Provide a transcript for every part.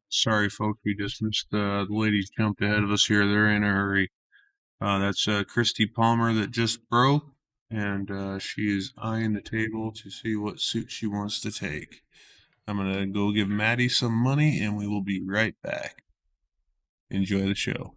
Sorry, folks, we just missed the lady jumped ahead of us here. They're in a hurry. That's Kristi Palmer that just broke, and she is eyeing the table to see what suit she wants to take. I'm gonna go give Maddie some money, and we will be right back. Enjoy the show.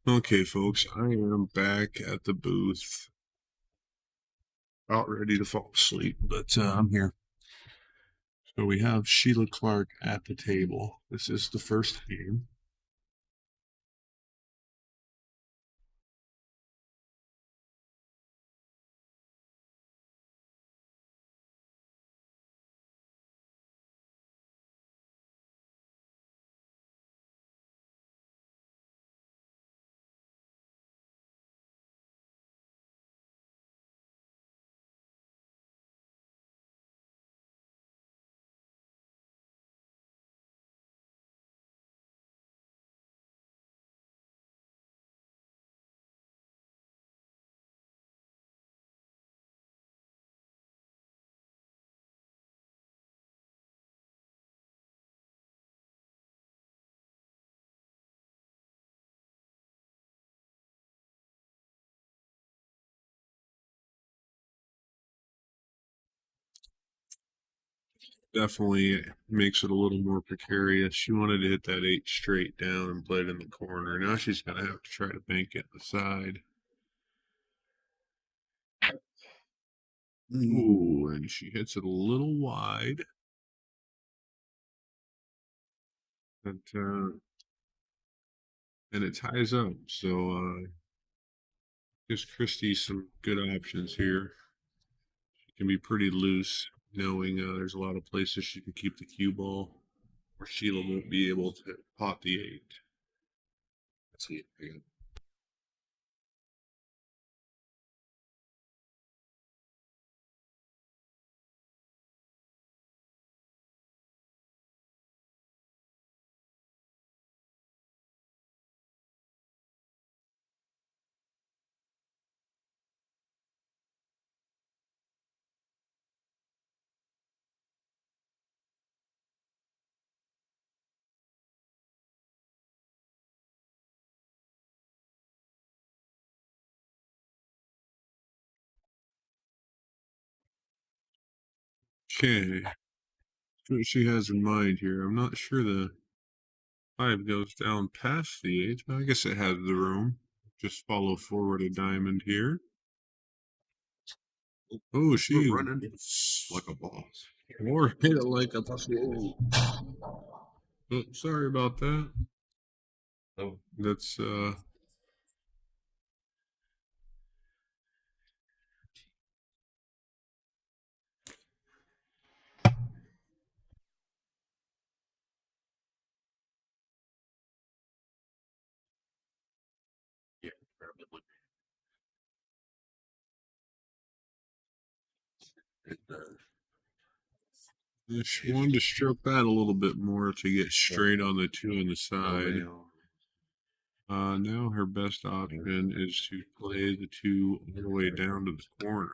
Okay, folks, I am back at the booth, about ready to fall asleep, but I'm here. So we have Sheila Clark at the table. This is the first game. Definitely makes it a little more precarious. She wanted to hit that 8 straight down and play it in the corner. Now she's going to have to try to bank it the side. Ooh, and she hits it a little wide. But, and it ties up. So gives Kristi some good options here. She can be pretty loose, knowing there's a lot of places she can keep the cue ball, or Sheila won't be able to pot the 8. Let's see. Okay, what she has in mind here. I'm not sure the 5 goes down past the 8, but I guess it has the room. Just follow forward a diamond here. Oh, she running like a boss. Or hit it like a boss. Oh, sorry about that. Oh, that's yeah, she wanted to stroke that a little bit more to get straight on the 2 on the side. Now her best option is to play the 2 all the way down to the corner.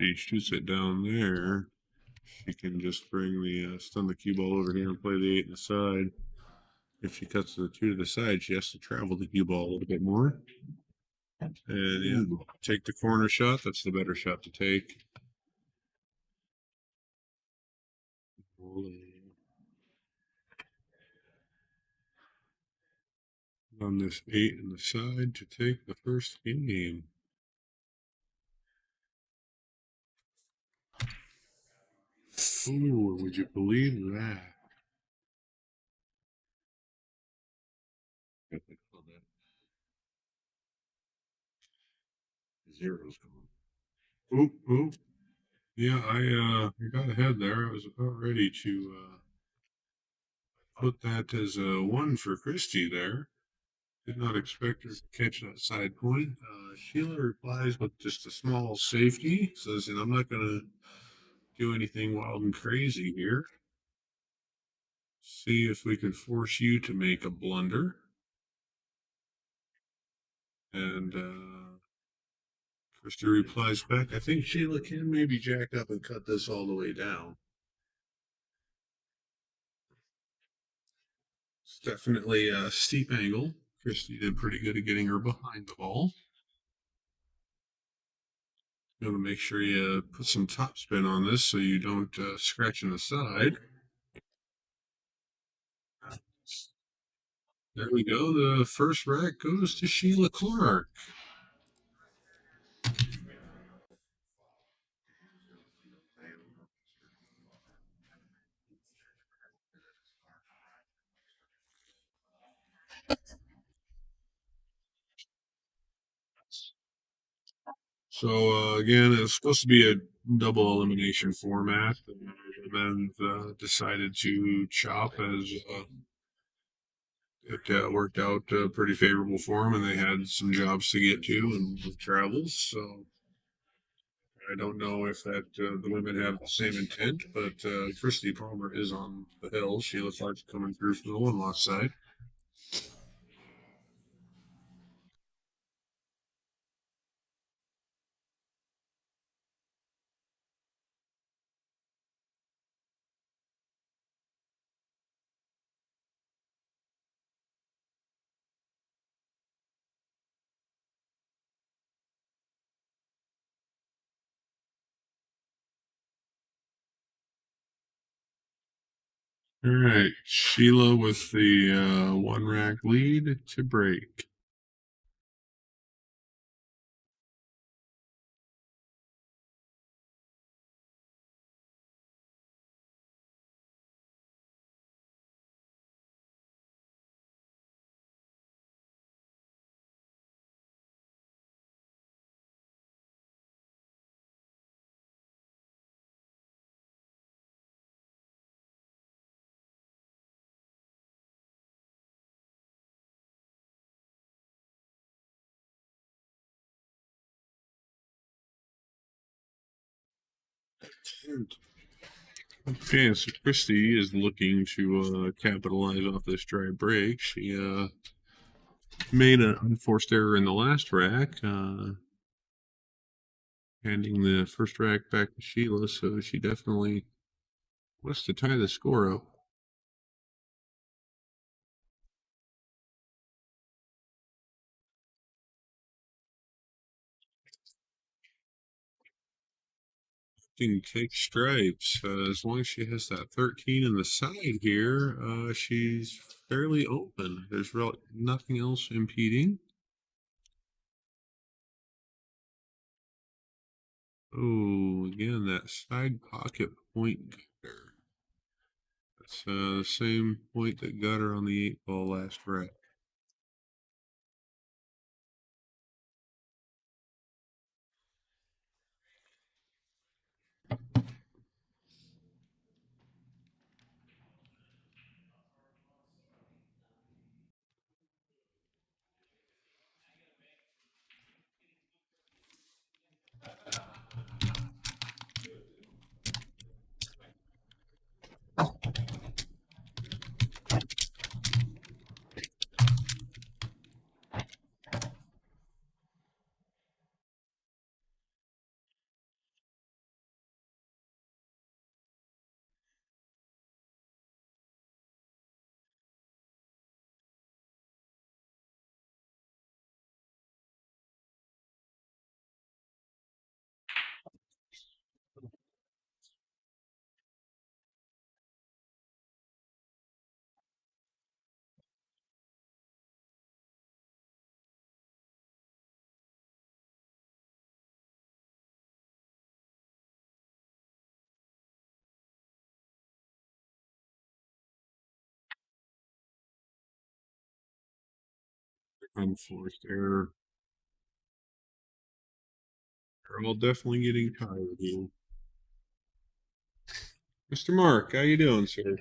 She shoots it down there. She can just bring the stun the cue ball over here and play the 8 on the side. If she cuts the 2 to the side, she has to travel the cue ball a little bit more. And yeah, take the corner shot. That's the better shot to take. On this 8 on the side to take the first game. Ooh, would you believe that? Zero's gone. Oop, oop. Yeah, I got ahead there. I was about ready to put that as a 1 for Kristi there. Did not expect her to catch that side point. Sheila replies with just a small safety. Says, I'm not going to do anything wild and crazy here. See if we can force you to make a blunder. And Kristi replies back, I think Sheila can maybe jack up and cut this all the way down. It's definitely a steep angle. Kristi did pretty good at getting her behind the ball. You want to make sure you put some top spin on this so you don't scratch in the side. There we go. The first rack goes to Sheila Clark. So again, it's supposed to be a double elimination format, and then decided to chop as it worked out pretty favorable for them, and they had some jobs to get to and travels. So I don't know if that the women have the same intent, but Kristi Palmer is on the hill. She looks like coming through from the one loss side. All right, Sheila with the one rack lead to break. Okay, so Kristi is looking to capitalize off this dry break. She made an unforced error in the last rack, handing the first rack back to Sheila, so she definitely wants to tie the score up. She can take stripes. As long as she has that 13 in the side here, she's fairly open. There's nothing else impeding. Oh, again, that side pocket point gutter. That's the same point that got her on the 8-ball last rack. Unforced error. They're all definitely getting tired here. Mr. Mark, how you doing, sir?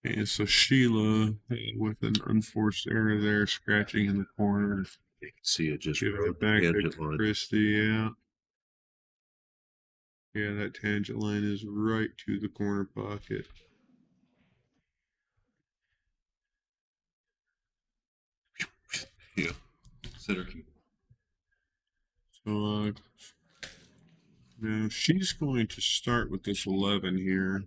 And so Sheila, with an unforced error there, scratching in the corner. You can see it just Give right it back to tangent line. Kristi, yeah. Yeah, that tangent line is right to the corner pocket. Yeah. Center key. So now she's going to start with this 11 here.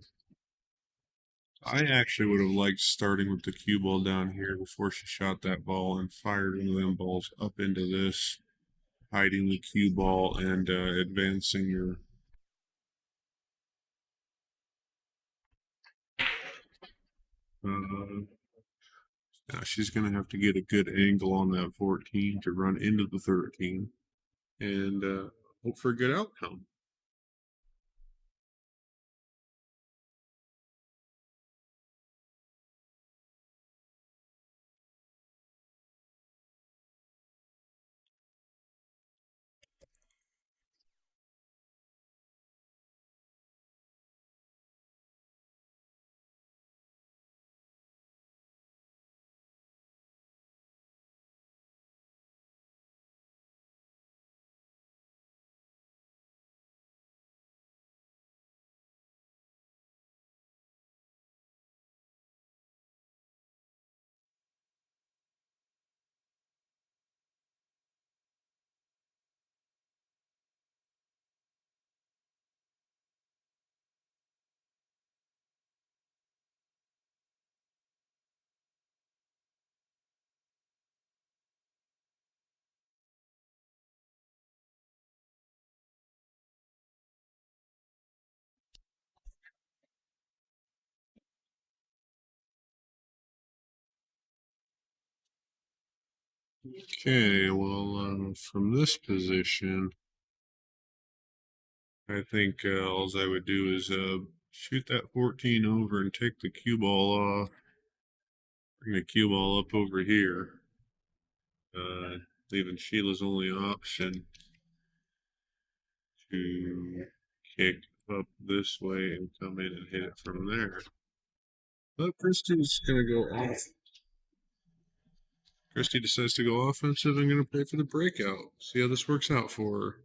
I actually would have liked starting with the cue ball down here before she shot that ball and fired one of them balls up into this, hiding the cue ball and advancing your. Now she's going to have to get a good angle on that 14 to run into the 13 and hope for a good outcome. Okay, well, from this position, I think all I would do is shoot that 14 over and take the cue ball off. Bring the cue ball up over here. Leaving Sheila's only option to kick up this way and come in and hit it from there. But Kristi's going to go off. Kristi decides to go offensive and going to play for the breakout. See how this works out for her.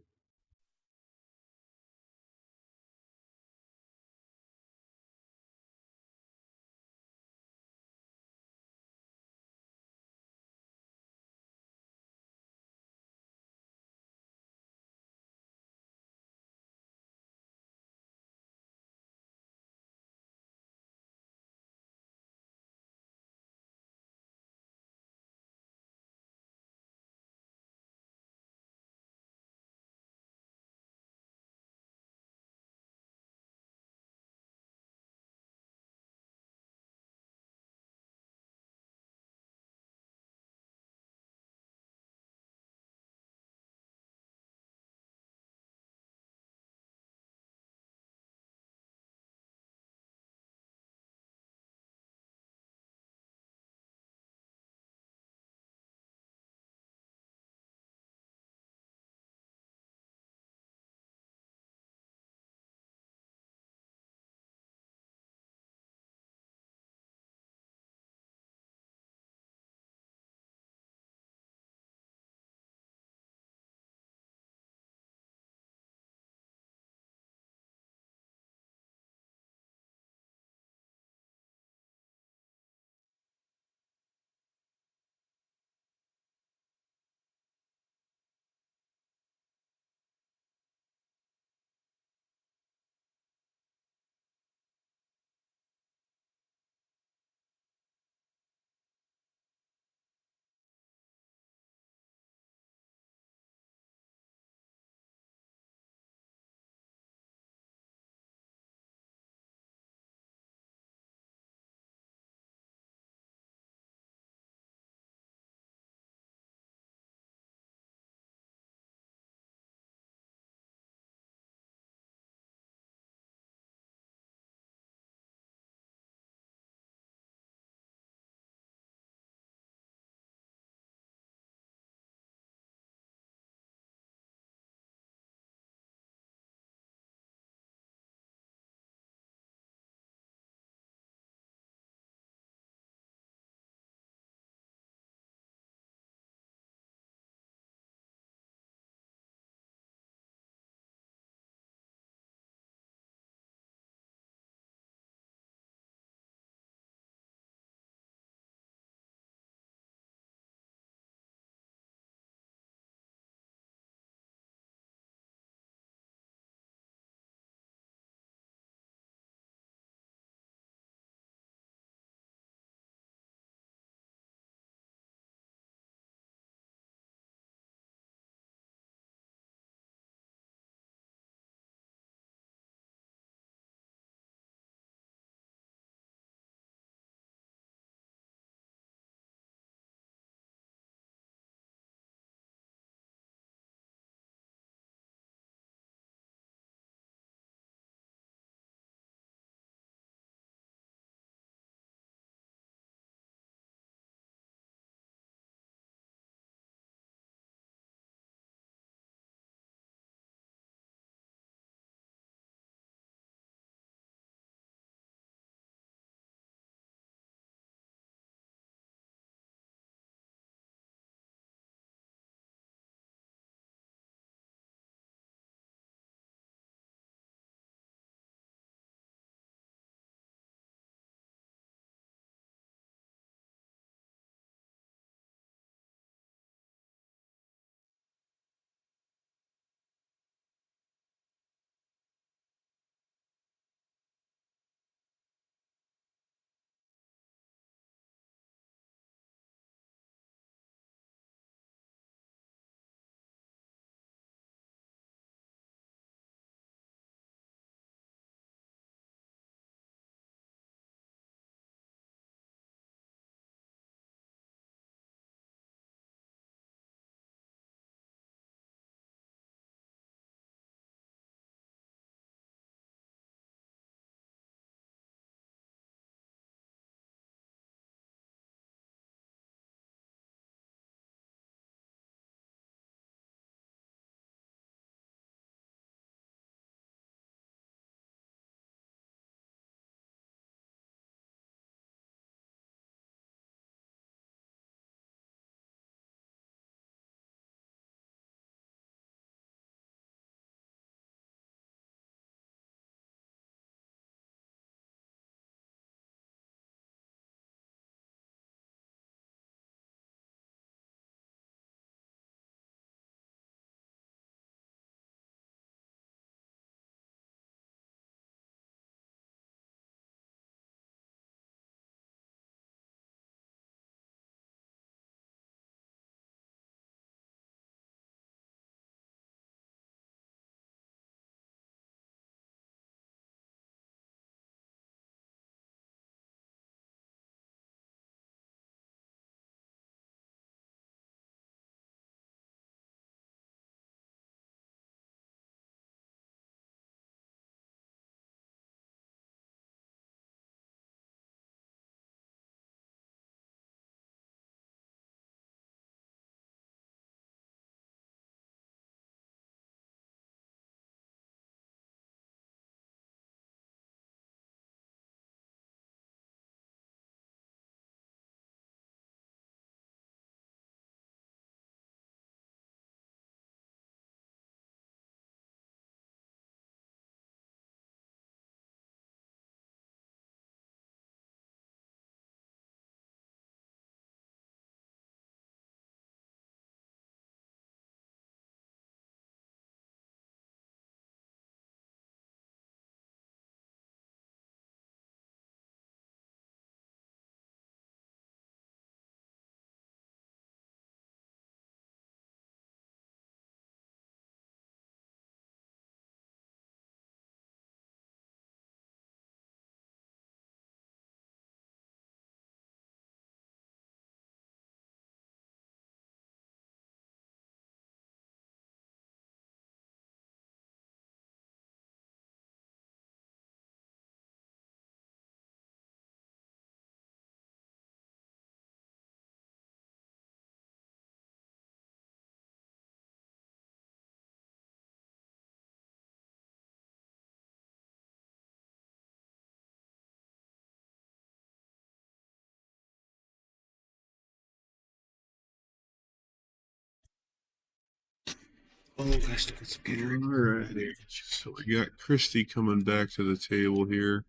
Oh, I still got some Gatorade. Alrighty. So we got Kristi coming back to the table here.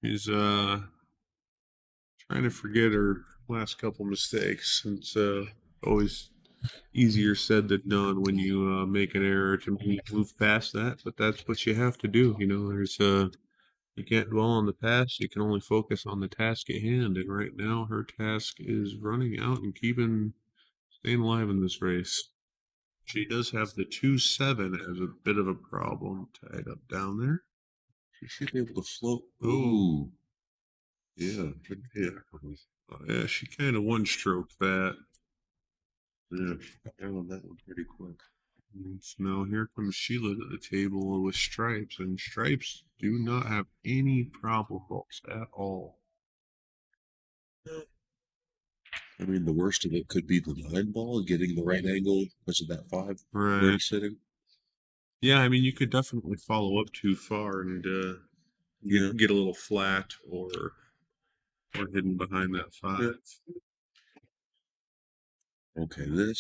He's trying to forget her last couple mistakes. It's always easier said than done when you make an error to move past that, but that's what you have to do. You know, you can't dwell on the past. You can only focus on the task at hand. And right now, her task is running out and staying alive in this race. She does have the 2-7 as a bit of a problem tied up down there. She should be able to float. Ooh. Yeah. Yeah. Yeah, she kind of one-stroked that. Yeah, she got down on that one pretty quick. So now here comes Sheila to the table with Stripes, and Stripes do not have any problem balls at all. I mean, the worst of it could be the 9 ball, getting the right angle because of that 5 where Right. he's sitting. Yeah, I mean, you could definitely follow up too far and get a little flat or hidden behind that 5. Yeah. Okay, this.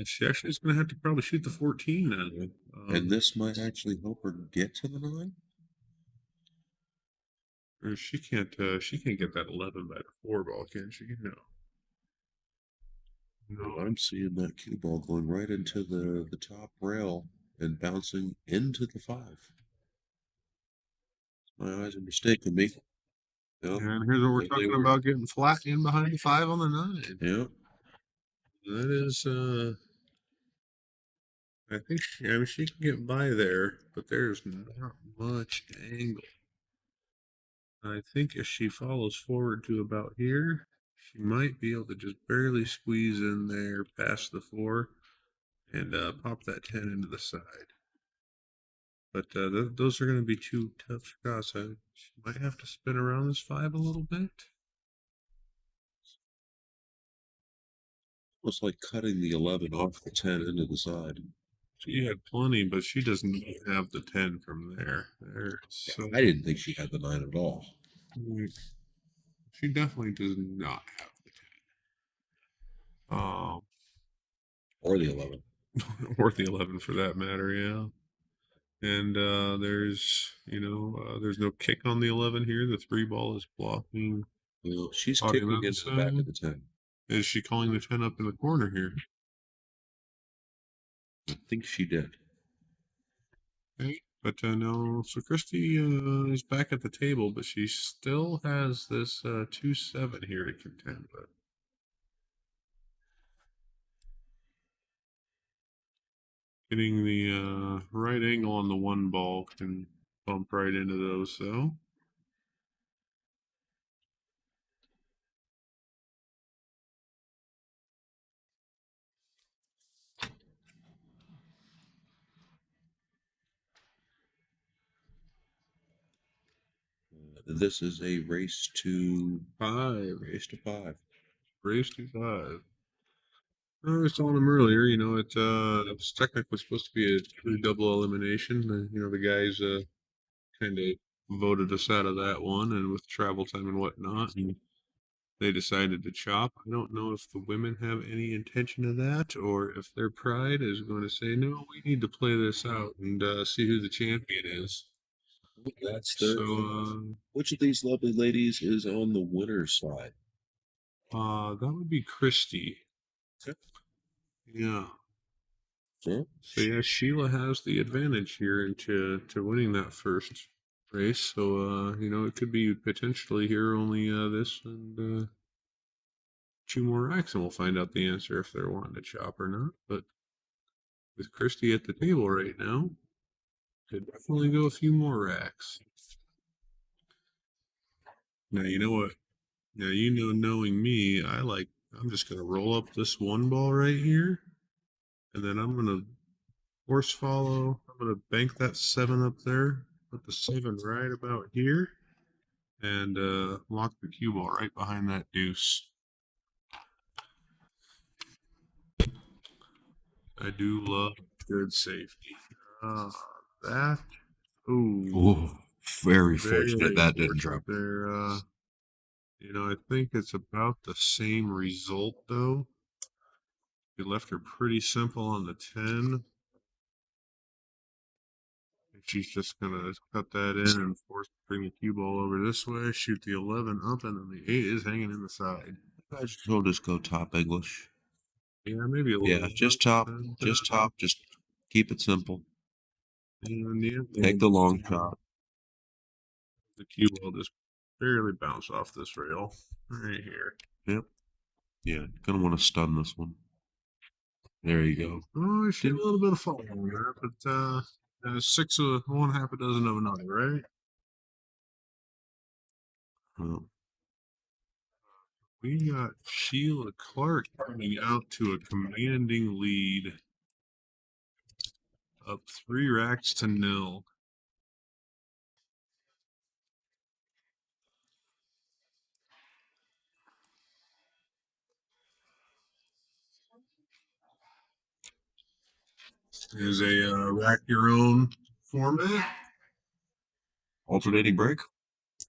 She actually is going to have to probably shoot the 14 now. And this might actually help her get to the 9? Or she can't get that 11 by the 4 ball, can she? No. No, I'm seeing that cue ball going right into the top rail and bouncing into the 5. My eyes are mistaken me. Yep. And here's what we're They talking were. about, getting flat in behind the 5 on the 9. Yep. That is, I think she can get by there, but there's not much angle. I think if she follows forward to about here, she might be able to just barely squeeze in there past the 4 and pop that 10 into the side. But those are going to be 2 tough shots. She might have to spin around this 5 a little bit. Almost like cutting the 11 off the 10 into the side. She had plenty, but she doesn't have the 10 from there. So I didn't think she had the 9 at all. She definitely does not have the 10. Or the 11. Or the 11 for that matter, yeah. And there's no kick on the 11 here. The 3 ball is blocking. Well, she's kicking into the back of the 10. Is she calling the 10 up in the corner here? I think she did. Okay. But no, so Kristi is back at the table, but she still has this 2-7 here to contend with. Getting the right angle on the 1 ball can bump right into those, though. This is a race to 5. Race to 5. Race to 5. I was telling him earlier, it's technically supposed to be a true double elimination. The guys kind of voted us out of that one, and with travel time and whatnot, and they decided to chop. I don't know if the women have any intention of that, or if their pride is going to say, no, we need to play this out and see who the champion is. That's their. So, which of these lovely ladies is on the winner's side? that would be Kristi. Okay. Yeah. Huh? So yeah, Sheila has the advantage here into winning that first race. So it could be potentially here only this and 2 more racks, and we'll find out the answer if they're wanting to chop or not. But with Kristi at the table right now, could definitely go a few more racks. Now you know what? Now knowing me, I'm just gonna roll up this 1 ball right here, and then I'm gonna horse follow. I'm gonna bank that 7 up there, put the 7 right about here, and lock the cue ball right behind that deuce. I do love good safety. That. Ooh, very fortunate that didn't drop. There, I think it's about the same result though. We left her pretty simple on the 10. She's just gonna cut that in and bring the cue ball over this way, shoot the 11 up, and then the 8 is hanging in the side. We'll just go top English. Yeah, maybe a little. Yeah, just top, just keep it simple. And yeah, Take the long shot. The cue ball just barely bounce off this rail right here. Yep. Yeah, gonna want to stun this one. There you go. Oh, I see a little bit of fall on there, but 6 of one, half a dozen of another, right? Well, we got Sheila Clark coming out to a commanding lead, up 3 racks to 0. Is a rack your own format. alternating break.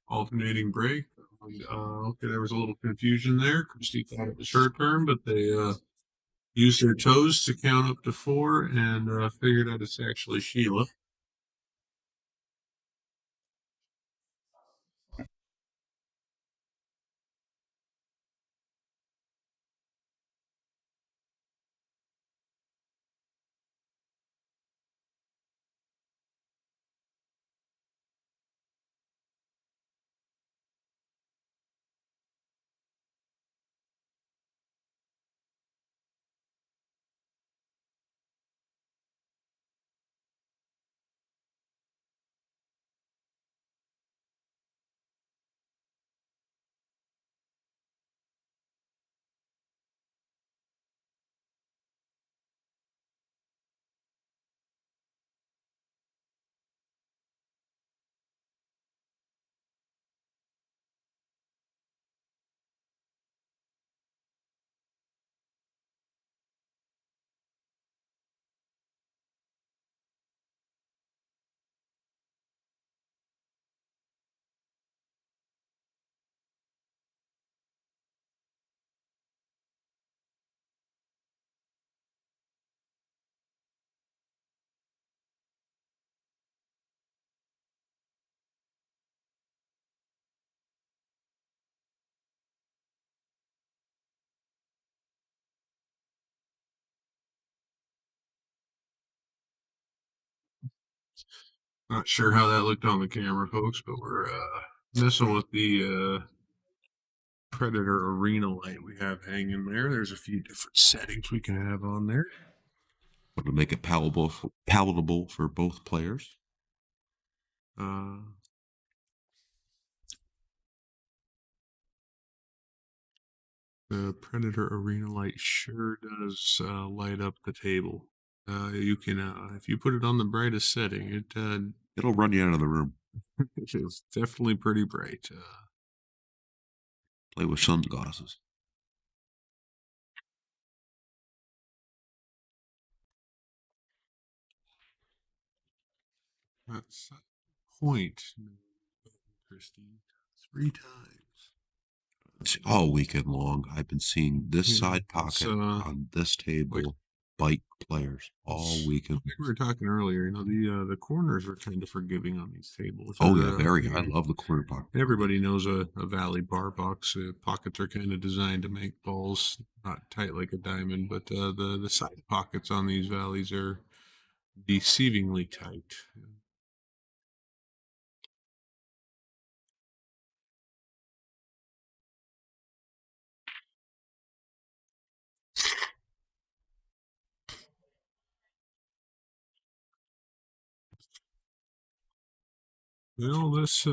Alternating break. Okay, there was a little confusion there. Kristi thought it was her turn, but they used their toes to count up to 4 and figured out it's actually Sheila. Not sure how that looked on the camera, folks, but we're messing with the Predator Arena light we have hanging there. There's a few different settings we can have on there. Want to make it palatable for both players. The Predator Arena light sure does light up the table. You can, if you put it on the brightest setting, It'll run you out of the room. it is definitely pretty bright. Play with sunglasses. That's point, Kristi, 3 times. All weekend long, I've been seeing this side pocket on this table bite players all weekend. Like we were talking earlier, you know, the corners are kind of forgiving on these tables. Oh yeah, very. I love the corner pocket. Everybody knows a Valley bar box. Pockets are kind of designed to make balls not tight like a diamond, but the side pockets on these Valleys are deceivingly tight. Well, this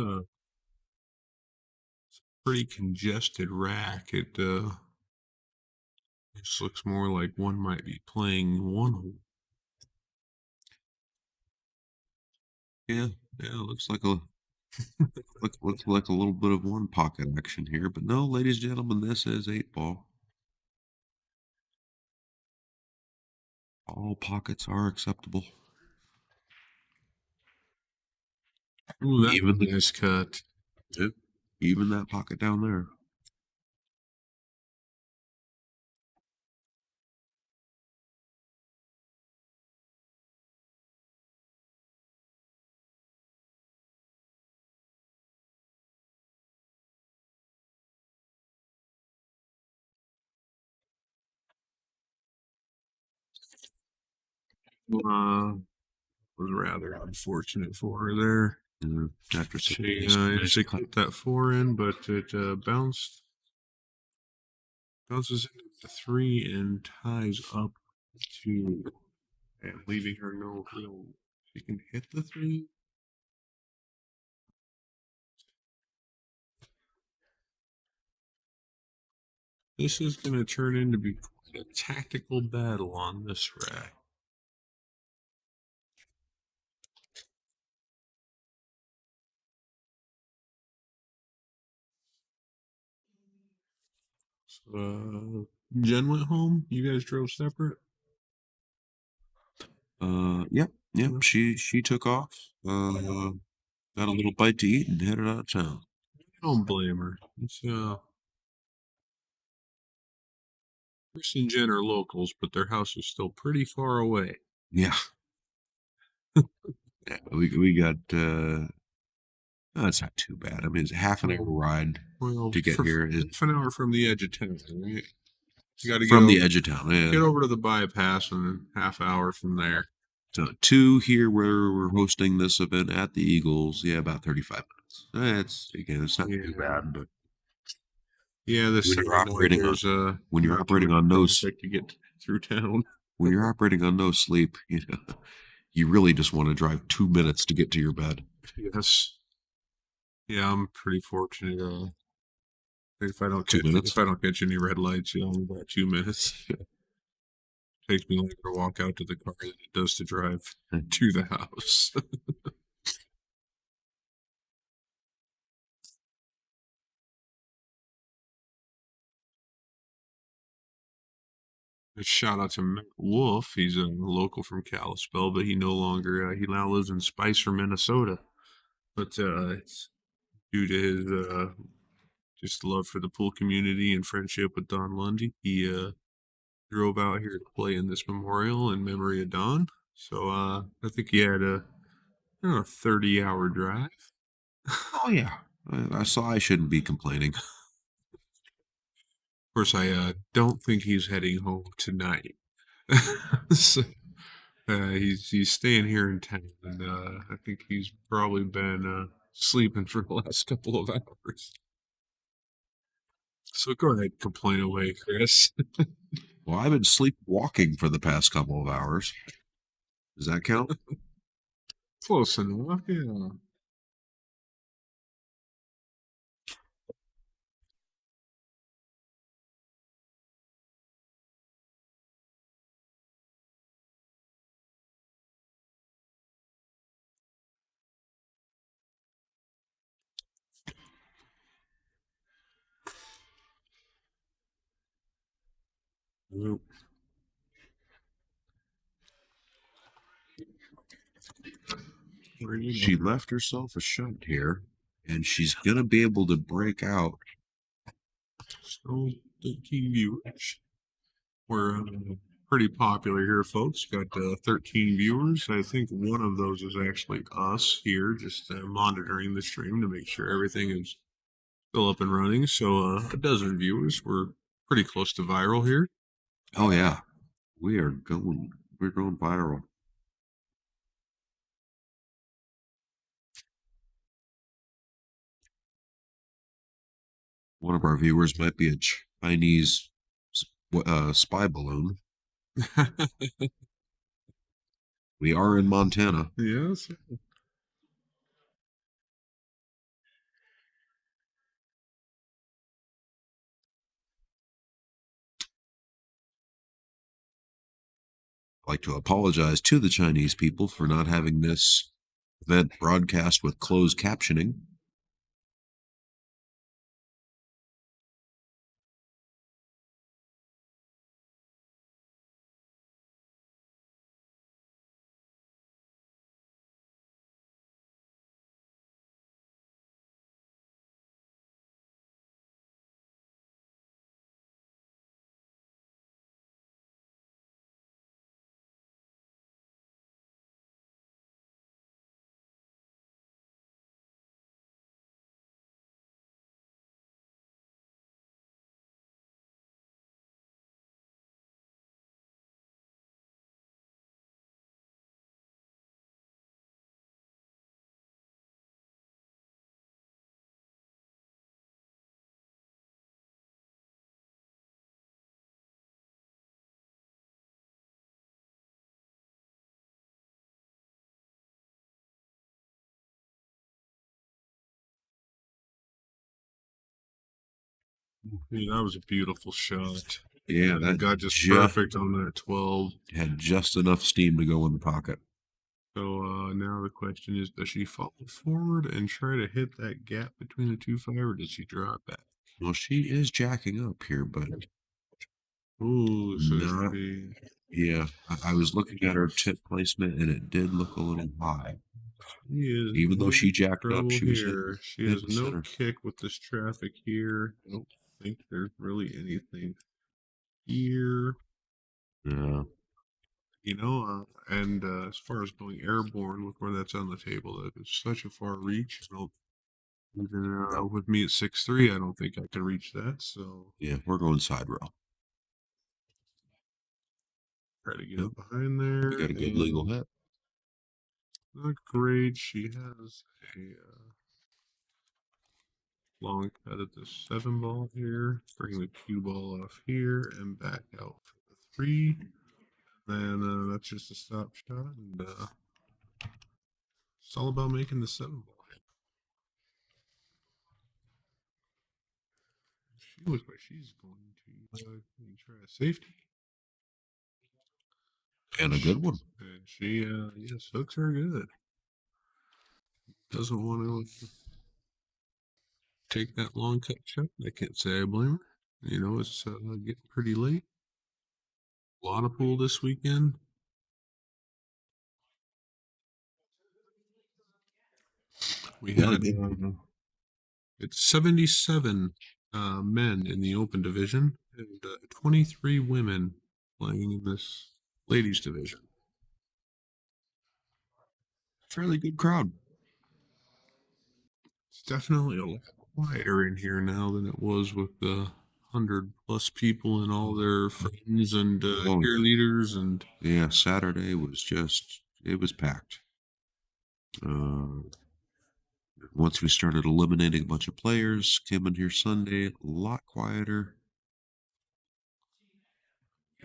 pretty congested rack. It just looks more like one might be playing one hole. Yeah, looks like a looks like a little bit of one pocket action here, but no, ladies and gentlemen, this is 8-ball. All pockets are acceptable. Ooh, that's even a nice cut. Yep. Even that pocket down there. Was rather unfortunate for her there. After such She a nice she cut. put that four in, but it bounces into the three and ties up two, and leaving her no real. She can hit the three. This is going to turn into be quite a tactical battle on this rack. Jen went home. You guys drove separate. Yep. She took off. Got a little bite to eat and headed out of town. I don't blame her. Chris and Jen are locals, but their house is still pretty far away. Yeah. Yeah, we got no, it's not too bad. I mean, it's a half an hour ride to get here. Half an hour from the edge of town, right? You got to From the edge of town. Yeah. Get over to the bypass and then half hour from there. So to here where we're hosting this event at the Eagles, yeah, about 35 minutes. It's not too bad, but this when you're operating on no to get through town. When you're operating on no sleep, you really just want to drive 2 minutes to get to your bed. Yes. Yeah, I'm pretty fortunate. If I don't catch any red lights, only about 2 minutes. Takes me longer to walk out to the car than it does to drive to the house. A shout out to Matt Wolf. He's a local from Kalispell, but he no longer. He now lives in Spicer, Minnesota. But it's due to his just love for the pool community and friendship with Don Lundy, he drove out here to play in this memorial in memory of Don. So I think he had a 30-hour drive. Oh yeah, I shouldn't be complaining. Of course, I don't think he's heading home tonight. So, he's staying here in town, and I think he's probably been sleeping for the last couple of hours. So go ahead, complain away, Chris. Well, I've been sleepwalking for the past couple of hours. Does that count? Close enough, yeah. Nope. She left herself a shot here, and she's gonna be able to break out. So 13 viewers. We're pretty popular here, folks. Got 13 viewers. I think one of those is actually us here, just monitoring the stream to make sure everything is still up and running. So a dozen viewers. We're pretty close to viral here. Oh yeah, we're going viral. One of our viewers might be a Chinese spy balloon. We are in Montana. Yes. I'd like to apologize to the Chinese people for not having this event broadcast with closed captioning. Yeah, that was a beautiful shot. Yeah, It that got just perfect on that 12. had just enough steam to go in the pocket. So now the question is, does she follow forward and try to hit that gap between the 2-5, or does she draw it back? Well, she is jacking up here, but Ooh, so not. she Yeah, I was looking at her tip placement, and it did look a little high. is Even though she in jacked up, trouble she was here. She has hitting no center. kick with this traffic here. I don't think there's really anything here. Yeah, And as far as going airborne, look where that's on the table. That is such a far reach. Even with me at 6'3", I don't think I can reach that. So yeah, we're going side rail. try to get Yep, up behind we there. got a good And legal hit. not great. She has a long cut at the 7 ball here. Bring the cue ball off here and back out for the 3. Then that's just a stop shot. And it's all about making the 7 ball hit. She looks like she's going to try a safety. And a good one. And she, yes, hooks are good. Doesn't want to take that long cut shot. I can't say I blame her. It's getting pretty late. A lot of pool this weekend. We Yeah, had it's 77 men in the open division and 23 women playing in this ladies division. fairly good crowd. It's definitely a lot quieter in here now than it was with the 100+ people and all their friends and Oh, cheerleaders. And yeah, Saturday was it was packed. Once we started eliminating a bunch of players, came in here Sunday, a lot quieter.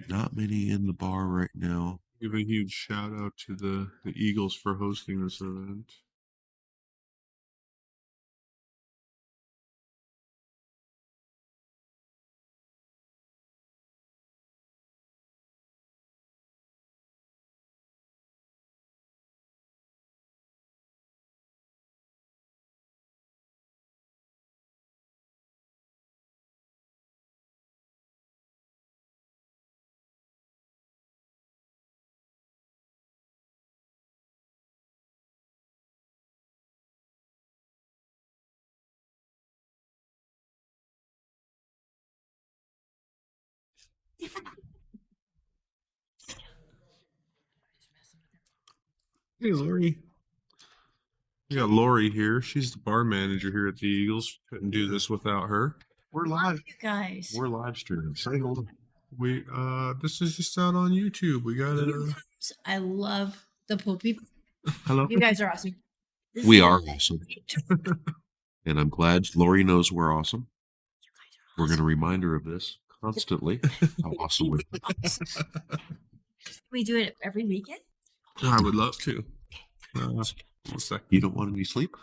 Not many in the bar right now. give a huge shout out to the Eagles for hosting this event. Hey, Lori. We got Lori here. She's the bar manager here at the Eagles. Couldn't do this without her. We're live. You guys. We're live streaming. Say hello. This is just out on YouTube. We got it. I love the pool people. Hello. You guys are awesome. We are awesome. And I'm glad Lori knows we're awesome. We're going to remind her of this constantly. How awesome we are. We do it every weekend. I would love to. One second. You don't want any sleep?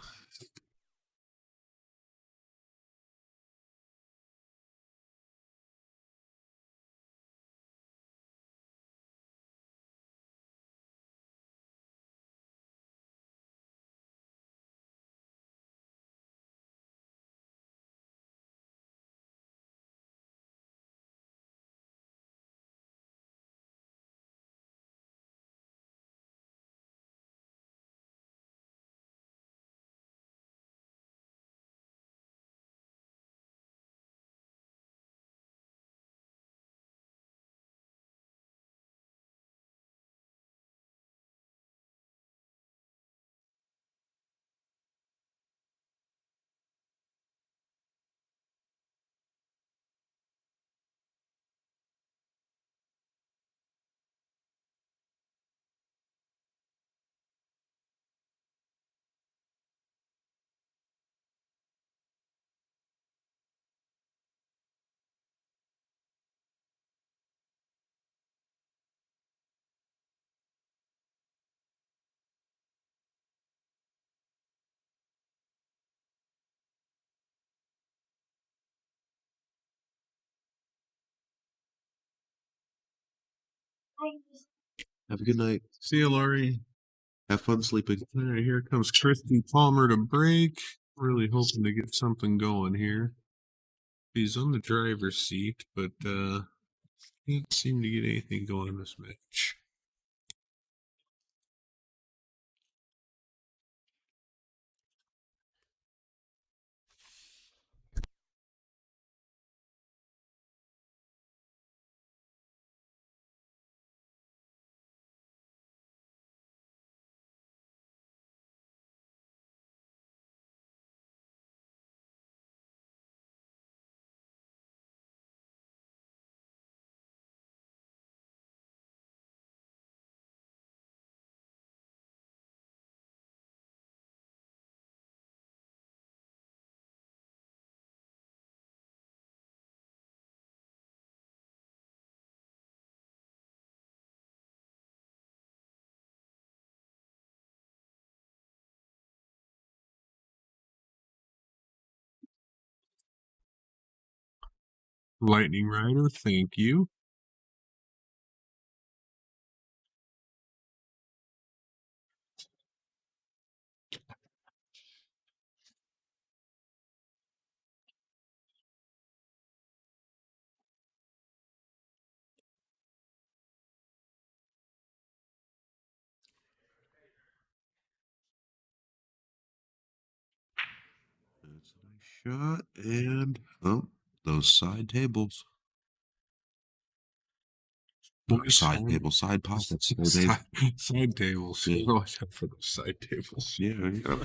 Have a good night. See you, Lori. Have fun sleeping. All right, here comes Kristi Palmer to break. Really hoping to get something going here. He's on the driver's seat, but can't seem to get anything going in this match. Lightning Rider, thank you. That's a nice shot. And, oh, those side tables. Side tables, side pockets. Side tables. Yeah. Watch out for those side tables. Yeah, yeah.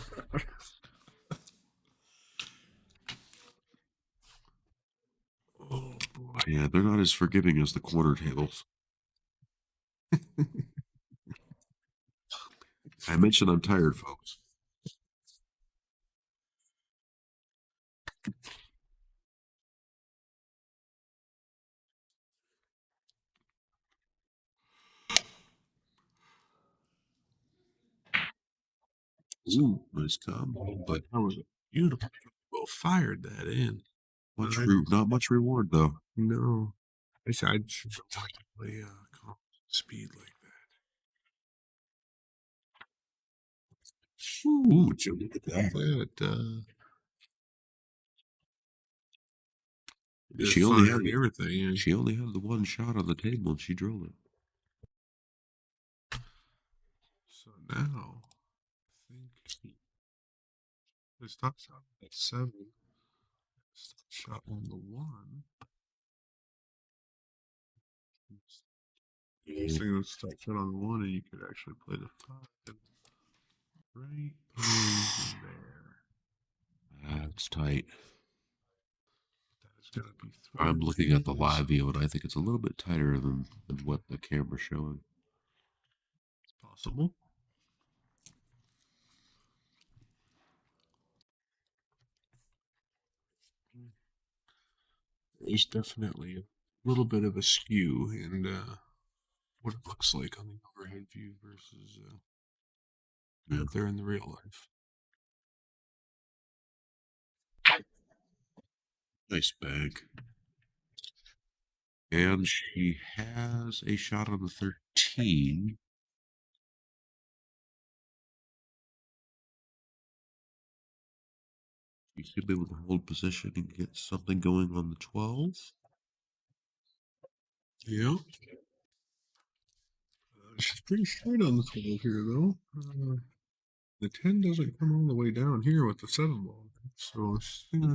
Oh boy. Yeah, they're not as forgiving as the corner tables. I mentioned I'm tired, folks. Ooh, nice combo, but That was beautiful. Well, fired that in. not much reward though. No. I should like to play speed like that. Ooh, would you look at that? She only had everything. Yeah. She only had the one shot on the table and she drilled it. So now, I think this top shot at 7. Stop shot on the 1. You're saying let's stop shot on the 1, and you could actually play the 5. Right in there. That's tight. That is going to be 3. I'm looking at the live view and I think it's a little bit tighter than what the camera's showing. It's possible. There's definitely a little bit of a skew in what it looks like on the overhead view versus out there in the real life. Nice bag. And she has a shot on the 13. She should be able to hold position and get something going on the 12. Yeah. She's pretty straight on the 12 here, though. The 10 doesn't come all the way down here with the 7 ball. So she's going to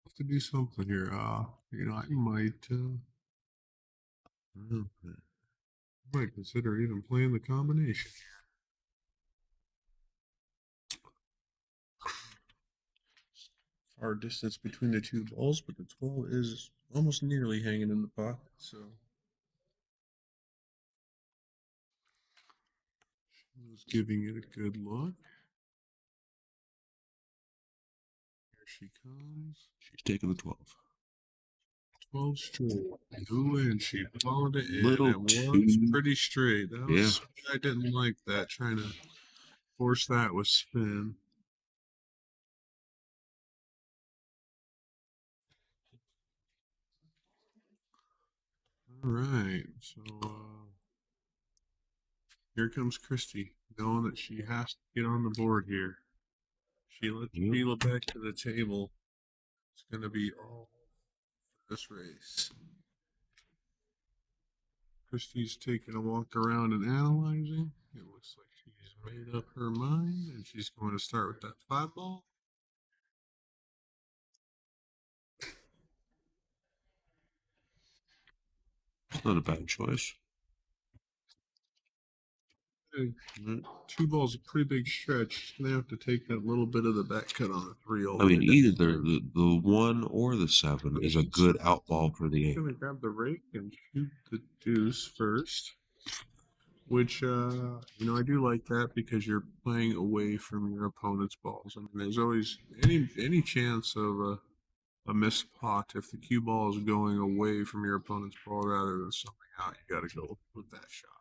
have to do something here. I might consider even playing the combination. Far distance between the two balls, but the 12 is almost nearly hanging in the pocket, so she was giving it a good look. Here she comes. She's taking the 12. 12 straight. Ooh, and she followed it in. Little It was too- pretty straight. That was, I didn't like that, trying to force that with spin. right. So here comes Kristi, knowing that she has to get on the board here. Sheila back to the table. It's gonna be all for this race. Kristi's taking a walk around and analyzing. It looks like she's made up her mind, and she's going to start with that 5-ball. It's not a bad choice. 2 balls a pretty big stretch. They have to take that little bit of the back cut on a 3. I mean, either the 1 or the 7 is a good out ball for the 8. I'm going to grab the rake and shoot the deuce first. Which, I do like that because you're playing away from your opponent's balls. I mean, there's always any chance of a missed pot if the cue ball is going away from your opponent's ball rather than something out. You got to go with that shot.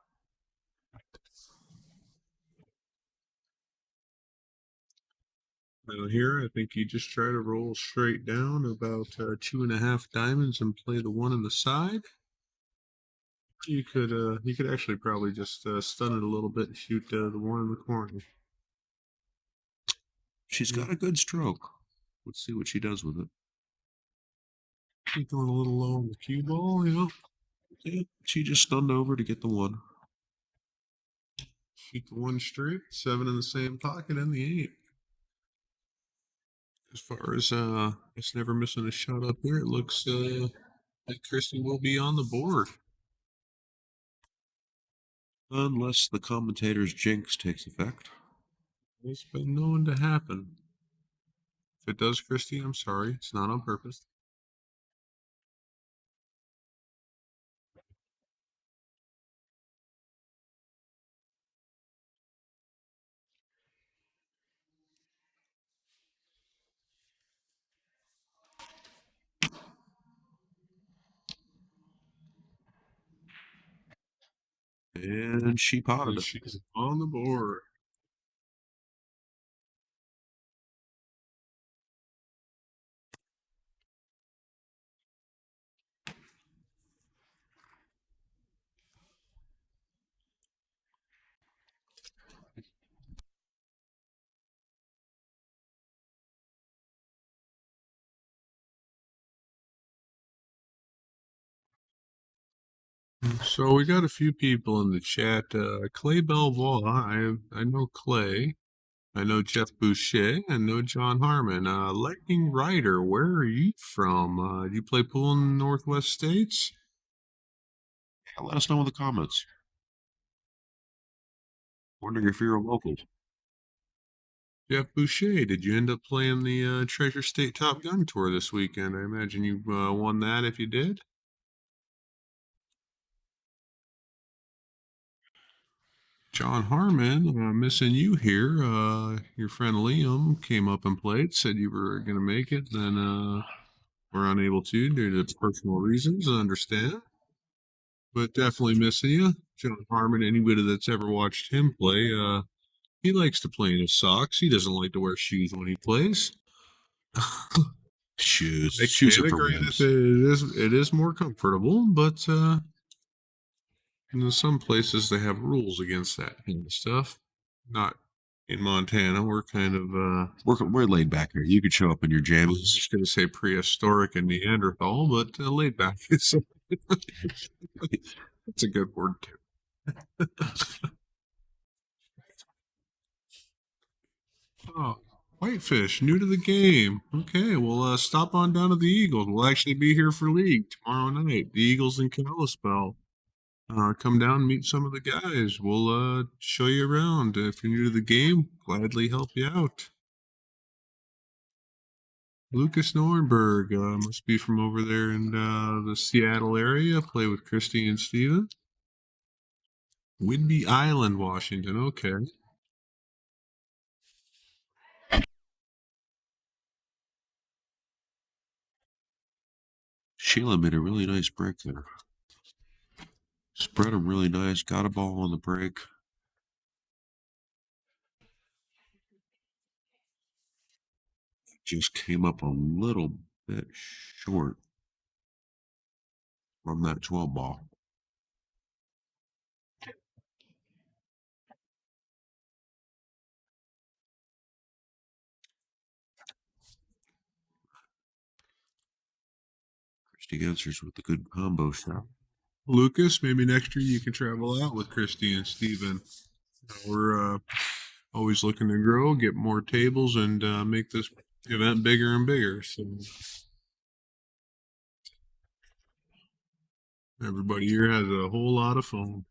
Now here, I think you just try to roll straight down about 2.5 diamonds and play the 1 on the side. You could actually probably just stun it a little bit and shoot the 1 in the corner. She's got a good stroke. Let's see what she does with it. She's going a little low on the cue ball, Yeah, she just stunned over to get the 1. Shoot the 1 straight, 7 in the same pocket, and the 8. As far as it's never missing a shot up here, it looks like Kristi will be on the board. Unless the commentator's jinx takes effect. It's been known to happen. If it does, Kristi, I'm sorry. It's not on purpose. And she potted it. She's on the board. So we got a few people in the chat. Clay Belvoir, I know Clay. I know Jeff Boucher. I know John Harmon. Lightning Rider, where are you from? Do you play pool in the Northwest States? Yeah, let us know in the comments. Wondering if you're a local. Jeff Boucher, did you end up playing the Treasure State Top Gun Tour this weekend? I imagine you won that if you did. John Harmon, missing you here. Your friend Liam came up and played, said you were going to make it, then were unable to due to personal reasons. I understand. But definitely missing you. John Harmon, anybody that's ever watched him play, he likes to play in his socks. He doesn't like to wear shoes when he plays. Shoes. Shoes are for wimps. It is more comfortable, but some places they have rules against that kind of stuff. Not in Montana. We're kind of we're laid back here. You could show up in your I was jammies. just going to say prehistoric and Neanderthal, but laid back is it's a good word too. Oh, Whitefish, new to the game. Okay, well, stop on down to the Eagles. We'll actually be here for league tomorrow night. The Eagles in Kalispell. Come down, meet some of the guys. We'll show you around. If you're new to the game, gladly help you out. Lucas Nornberg must be from over there in the Seattle area. Play with Kristi and Steven. Whidbey Island, Washington. Okay. Sheila made a really nice break there. Spread them really nice. Got a ball on the break. Just came up a little bit short from that 12 ball. Interesting answers with the good combo shot. Lucas, maybe next year you can travel out with Kristi and Steven. We're always looking to grow, get more tables, and make this event bigger and bigger. So everybody here has a whole lot of fun.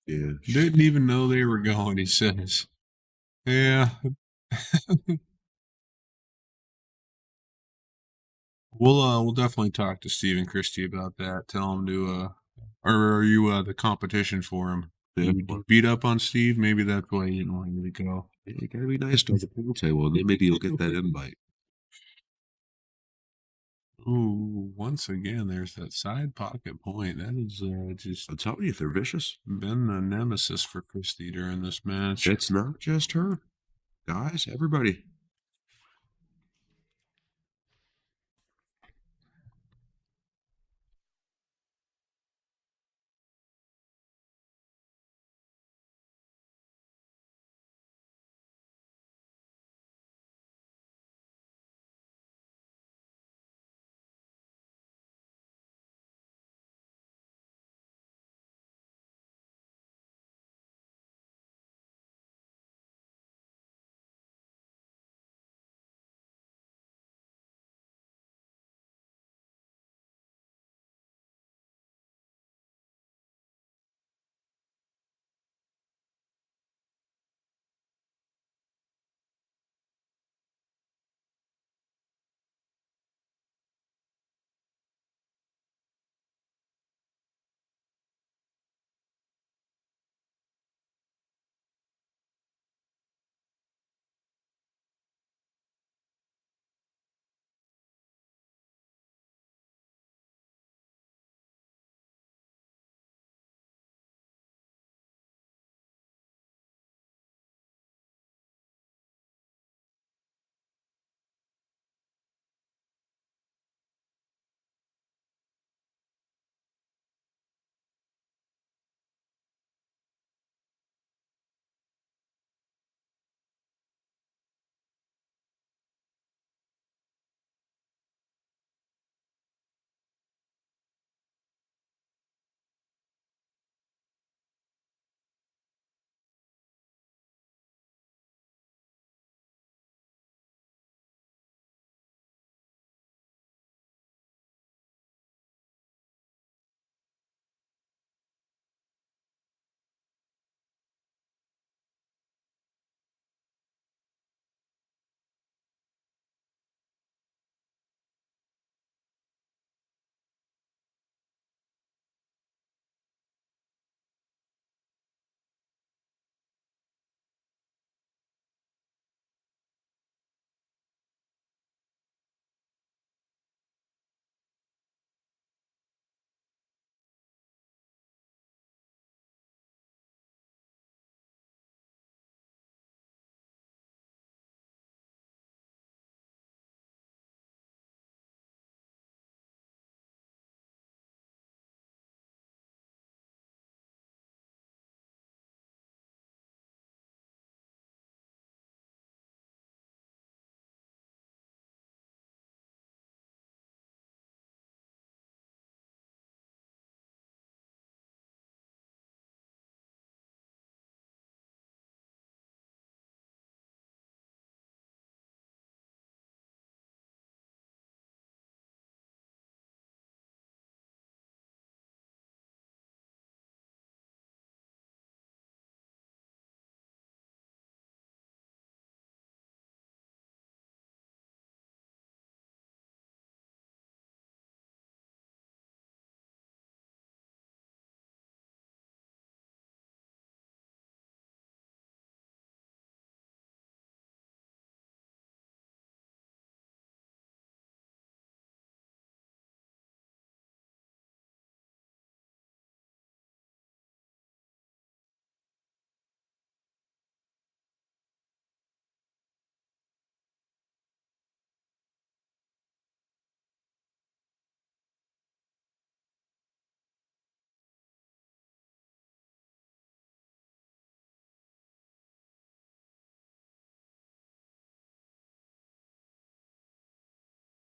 Yeah. Didn't even know they were going, he says. Yeah. We'll definitely talk to Steve and Kristi about that. Tell him to or are you the competition for him? Yeah. You beat up on Steve? Maybe that's why he didn't want you to go. Yeah, you gotta be nice to the pool table, and then maybe you'll get that invite. Ooh, once again, there's that side pocket point. That is just I'm telling you, they're vicious. been the nemesis for Kristi during this match. It's not just her. Guys, everybody.